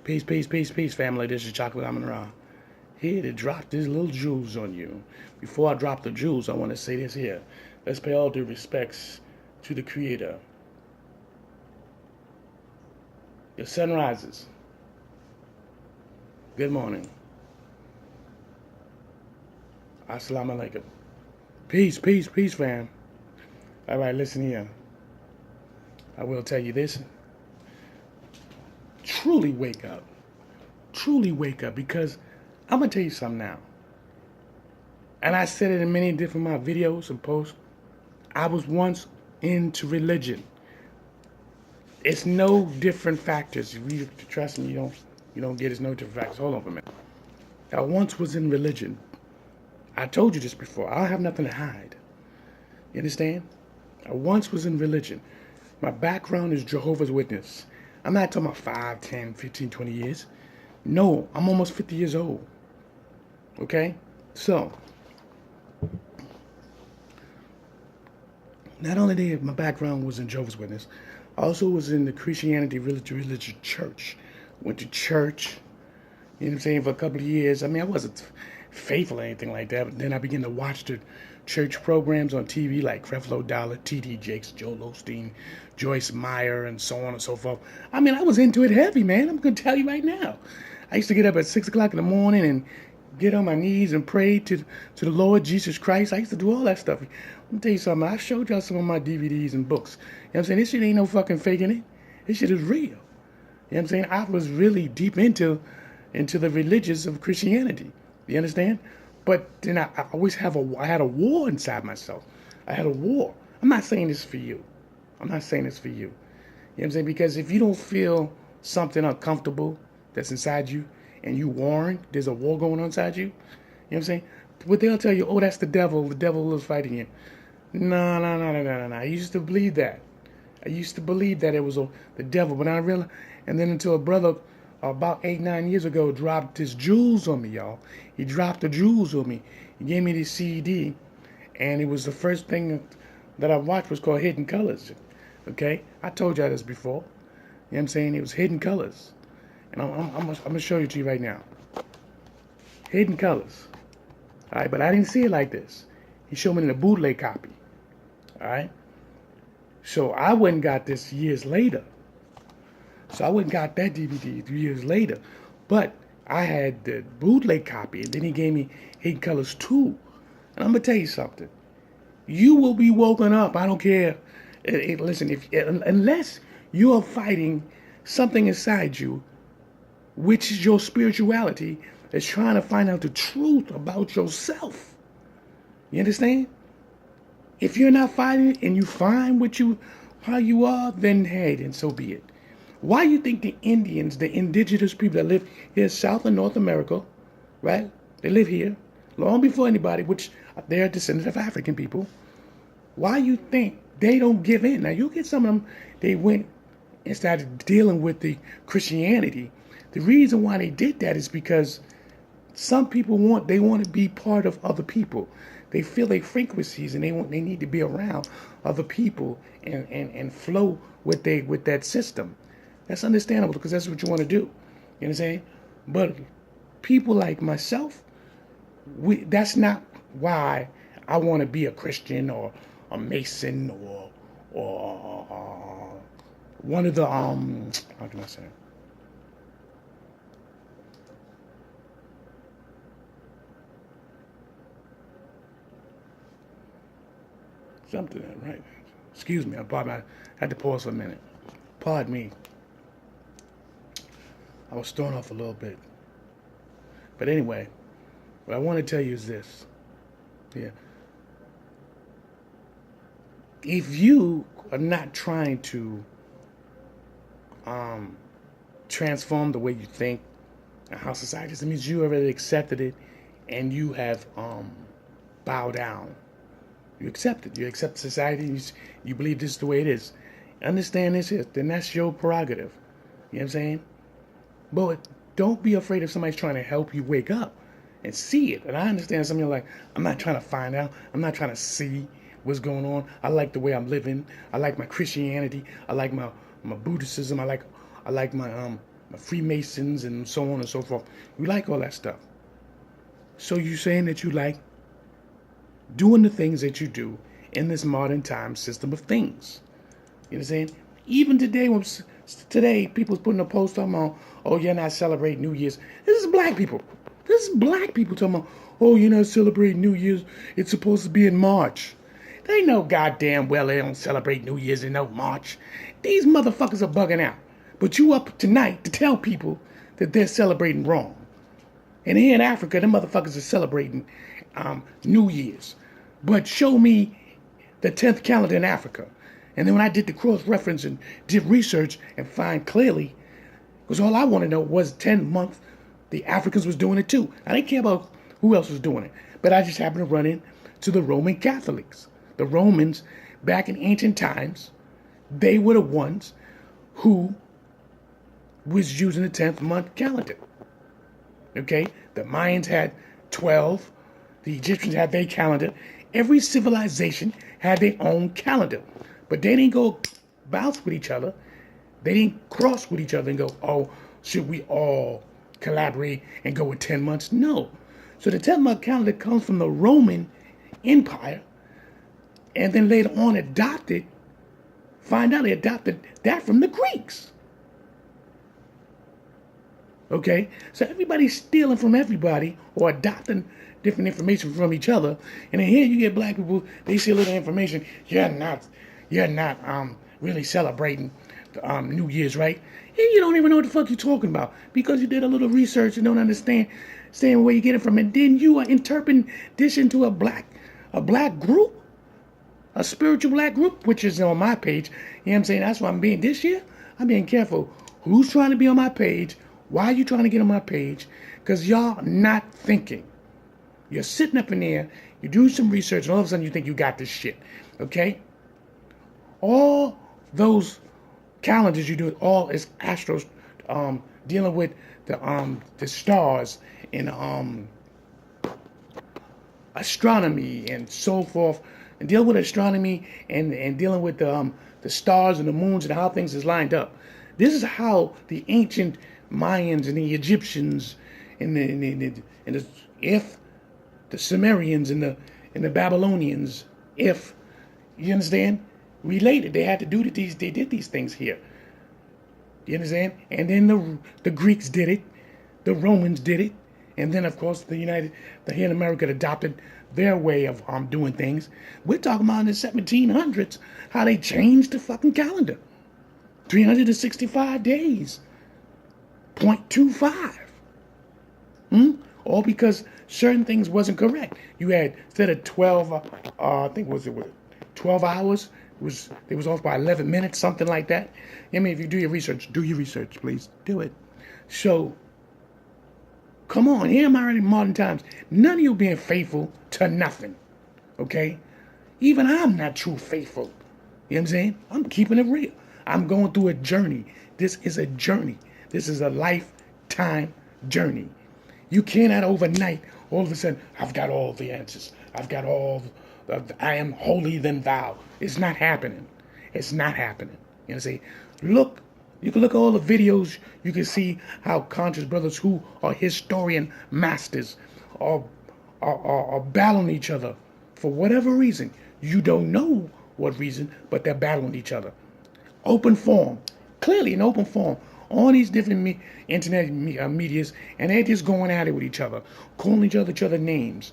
Peace, peace, peace, peace, family. This is Chocolate AMUN-RA. Here to drop these little jewels on you. Before I drop the jewels, I want to say this here. Let's pay all due respects to the Creator. The sun rises. Good morning. Assalamu alaikum. Peace, peace, peace, fam. All right, listen here. I will tell you this. Truly wake up. Truly wake up, because I'm going to tell you something now. And I said it in many different my videos and posts. I was once into religion. It's no different factors. You trust me, you don't get it's no different factors. Hold on for a minute. I once was in religion. I told you this before. I don't have nothing to hide. You understand? I once was in religion. My background is Jehovah's Witness. I'm not talking about 5, 10, 15, 20 years. No, I'm almost 50 years old. Okay? So, not only did my background was in Jehovah's Witness, I also was in the Christianity religious church. Went to church, you know what I'm saying, for a couple of years. I mean, I wasn't faithful or anything like that, but then I began to watch the church programs on TV like Creflo Dollar, T.D. Jakes, Joel Osteen, Joyce Meyer, and so on and so forth. I mean, I was into it heavy, man. I'm going to tell you right now. I used to get up at 6 o'clock in the morning and get on my knees and pray to the Lord Jesus Christ. I used to do all that stuff. Let me tell you something. I showed y'all some of my DVDs and books. You know what I'm saying? This shit ain't no fucking faking it. This shit is real. You know what I'm saying? I was really deep into the religions of Christianity. You understand? But then I always had a war inside myself. I had a war. I'm not saying this for you. I'm not saying this for you. You know what I'm saying? Because if you don't feel something uncomfortable that's inside you and you warring, there's a war going on inside you. You know what I'm saying? But they'll tell you, oh, that's the devil. The devil is fighting you. No. I used to believe that. I used to believe that it was the devil. But I realized, and then until a brother about 8, 9 years ago dropped his jewels on me, y'all. He dropped the jewels on me. He gave me this CD, and it was the first thing that I watched was called Hidden Colors. Okay? I told y'all this before. You know what I'm saying? It was Hidden Colors. And I'm going to show it to you right now. Hidden Colors. All right? But I didn't see it like this. He showed me in a bootleg copy. All right? So I went and got this years later. So I went and got that DVD 3 years later. But I had the bootleg copy, and then he gave me Hidden Colors 2. And I'm going to tell you something. You will be woken up. I don't care. Listen, unless you are fighting something inside you, which is your spirituality, that's trying to find out the truth about yourself. You understand? If you're not fighting and you find how you are, then hey, then so be it. Why you think the Indians, the indigenous people that live here, South and North America, right? They live here long before anybody, which they're descendants of African people. Why you think they don't give in? Now you get some of them, they went and started dealing with the Christianity. The reason why they did that is because some people want to be part of other people. They feel their frequencies and they need to be around other people and flow with that system. That's understandable because that's what you want to do. You know what I'm saying? But people like myself, that's not why I want to be a Christian or a Mason or one of the how can I say it? Something, right? Excuse me, I had to pause for a minute. Pardon me. I was thrown off a little bit. But anyway, what I want to tell you is this. Yeah. If you are not trying to transform the way you think and how society is, it means you already accepted it and you have bowed down. You accept it. You accept society. You believe this is the way it is. Understand this is, then that's your prerogative. You know what I'm saying? But don't be afraid if somebody's trying to help you wake up and see it. And I understand some of you are like, I'm not trying to find out. I'm not trying to see what's going on. I like the way I'm living. I like my Christianity. I like my Buddhism. I like my Freemasons and so on and so forth. You like all that stuff. So you saying that you like doing the things that you do in this modern time system of things. You know what I'm saying? Even today, when people's putting a post on, oh, you're not celebrating New Year's. This is black people. This is black people talking about, oh, you're not celebrating New Year's. It's supposed to be in March. They know goddamn well they don't celebrate New Year's in no March. These motherfuckers are bugging out. But you up tonight to tell people that they're celebrating wrong. And here in Africa, them motherfuckers are celebrating New Year's. But show me the 10th calendar in Africa. And then when I did the cross-reference and did research and find clearly, because all I want to know was 10 month, the Africans was doing it too. I didn't care about who else was doing it. But I just happened to run into the Roman Catholics. The Romans, back in ancient times, they were the ones who was using the 10th month calendar. Okay? The Mayans had 12. The Egyptians had their calendar. Every civilization had their own calendar. But they didn't go bounce with each other. They didn't cross with each other and go, oh, should we all collaborate and go with 10 months? No. So the 10-month calendar comes from the Roman Empire, and then later on find out they adopted that from the Greeks. Okay? So everybody's stealing from everybody or adopting different information from each other. And then here you get black people, they see a little information. You're not really celebrating New Year's, right? And you don't even know what the fuck you're talking about because you did a little research and don't understand where you get it from. And then you are interpreting this into a black group, a spiritual black group, which is on my page. You know what I'm saying? That's why I'm being this year. I'm being careful. Who's trying to be on my page? Why are you trying to get on my page? Because y'all not thinking. You're sitting up in there, you do some research, and all of a sudden you think you got this shit. Okay? All those calendars you do, all is astros, dealing with the stars and astronomy and so forth, and dealing with astronomy and dealing with the stars and the moons and how things is lined up. This is how the ancient Mayans and the Egyptians and the Sumerians and the Babylonians, if you understand, related. They had to do these. They did these things here. You understand? And then the Greeks did it, the Romans did it, and then of course here in America adopted their way of doing things. We're talking about in the 1700s how they changed the fucking calendar. 365 days. 0.25. All because certain things wasn't correct. You had, instead of 12, I think was 12 hours, it was off by 11 minutes, something like that. I mean, if you do your research, please. Do it. So, come on, here am I in modern times. None of you being faithful to nothing. Okay? Even I'm not true faithful. You know what I'm saying? I'm keeping it real. I'm going through a journey. This is a journey. This is a lifetime journey. You cannot overnight, all of a sudden, I've got all the answers. I am holier than thou. It's not happening. It's not happening. You know what I'm saying? Look, you can look at all the videos. You can see how conscious brothers who are historian masters are battling each other for whatever reason. You don't know what reason, but they're battling each other. Open forum. Clearly an open forum. All these different internet medias, and they're just going at it with each other, calling each other names.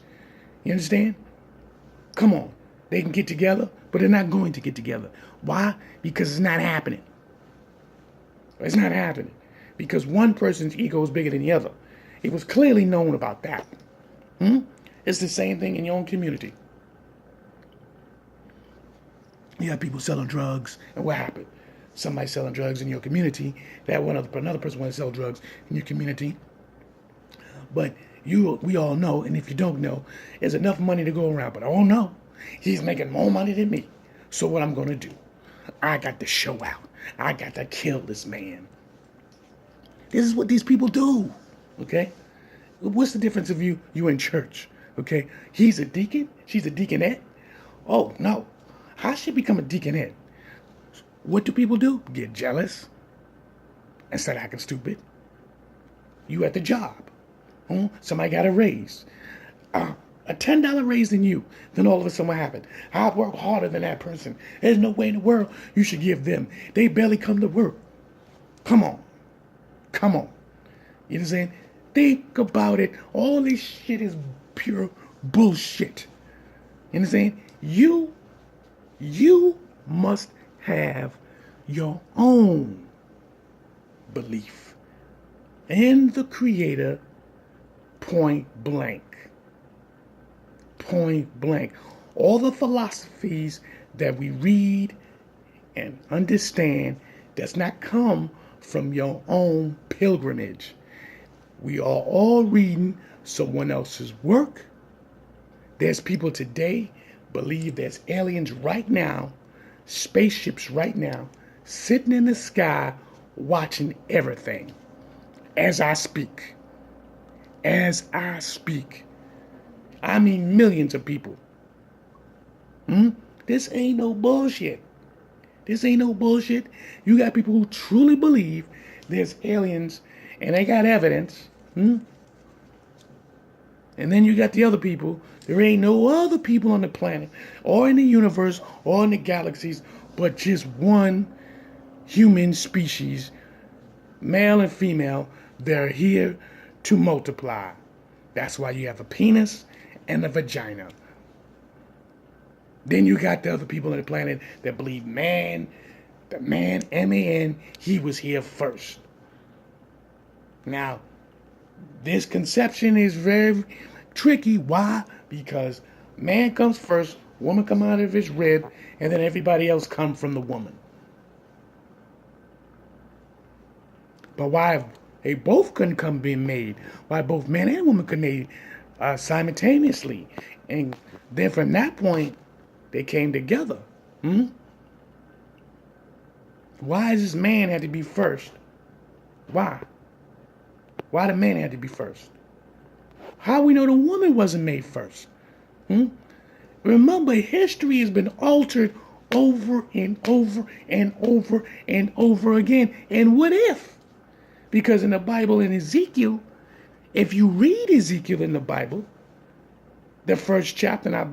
You understand? Come on. They can get together, but they're not going to get together. Why? Because it's not happening. It's not happening. Because one person's ego is bigger than the other. It was clearly known about that. It's the same thing in your own community. You have people selling drugs, and what happened? Somebody selling drugs in your community, another person wants to sell drugs in your community. But we all know, and if you don't know, there's enough money to go around. But oh no, he's making more money than me. So what I'm going to do, I got to show out. I got to kill this man. This is what these people do, okay? What's the difference of you in church, okay? He's a deacon, she's a deaconette. Oh, no. How should she become a deaconette? What do people do? Get jealous. instead of acting stupid. You at the job. Somebody got a raise. A $10 raise than you. Then all of a sudden what happened? I work harder than that person. There's no way in the world you should give them. They barely come to work. Come on. Come on. You know what I'm saying? Think about it. All this shit is pure bullshit. You know what I'm saying? You must have your own belief in the Creator, point blank. Point blank. All the philosophies that we read and understand does not come from your own pilgrimage. We are all reading someone else's work. There's people today believe there's aliens right now, spaceships right now, sitting in the sky watching everything as I speak. As I speak. I mean millions of people. This ain't no bullshit. This ain't no bullshit. You got people who truly believe there's aliens and they got evidence. And then you got the other people. There ain't no other people on the planet or in the universe or in the galaxies but just one human species, male and female. They're here to multiply. That's why you have a penis and a vagina. Then you got the other people on the planet that believe man, the man, M-A-N, he was here first. Now, this conception is very tricky. Why? Because man comes first, woman come out of his rib, and then everybody else come from the woman. But why they both couldn't come being made? Why both man and woman could be made simultaneously? And then from that point, they came together. Why does this man have to be first? Why? Why the man had to be first? How we know the woman wasn't made first? Remember, history has been altered over and over and over and over again. And what if? Because in the Bible, in Ezekiel, if you read Ezekiel in the Bible, the first chapter, and I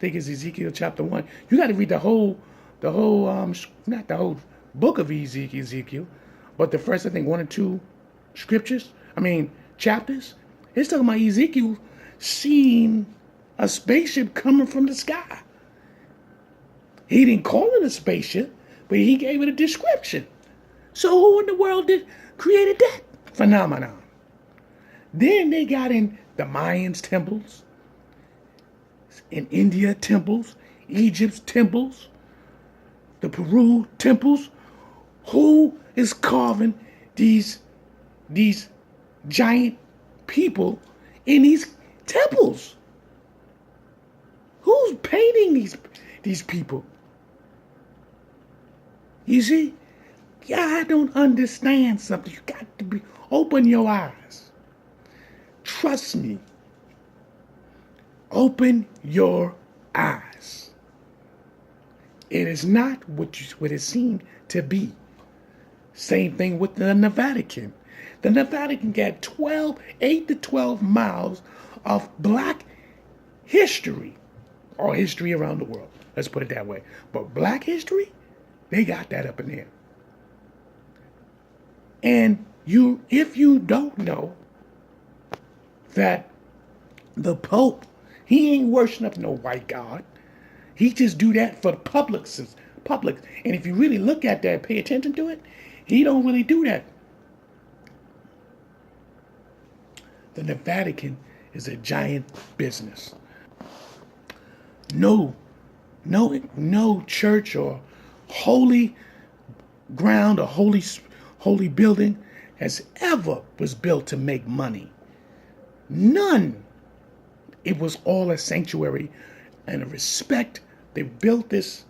think it's Ezekiel chapter 1. You got to read the whole, not the whole book of Ezekiel, but the first, I think, 1 or 2 chapters. It's talking about Ezekiel seeing a spaceship coming from the sky. He didn't call it a spaceship, but he gave it a description. So who in the world created that phenomenon? Then they got in the Mayans temples, in India temples, Egypt's temples, the Peru temples. Who is carving these giant people in these temples? Who's painting these people? You see, I don't understand something. You got to open your eyes. Trust me. Open your eyes. It is not what it seemed to be. Same thing with the Vatican. The Vatican got 8 to 12 miles of black history, or history around the world. Let's put it that way. But black history, they got that up in there. And if you don't know that the Pope, he ain't worshiping no white God. He just do that for the public. And if you really look at that, pay attention to it, he don't really do that. The Vatican is a giant business. No church or holy ground or holy building has ever was built to make money. None. It was all a sanctuary and a respect. They built this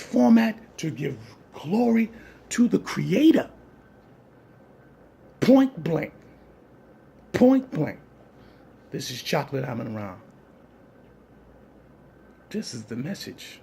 format to give glory to the Creator. Point blank. Point blank. This is Chocolate AMUN-RA. This is the message.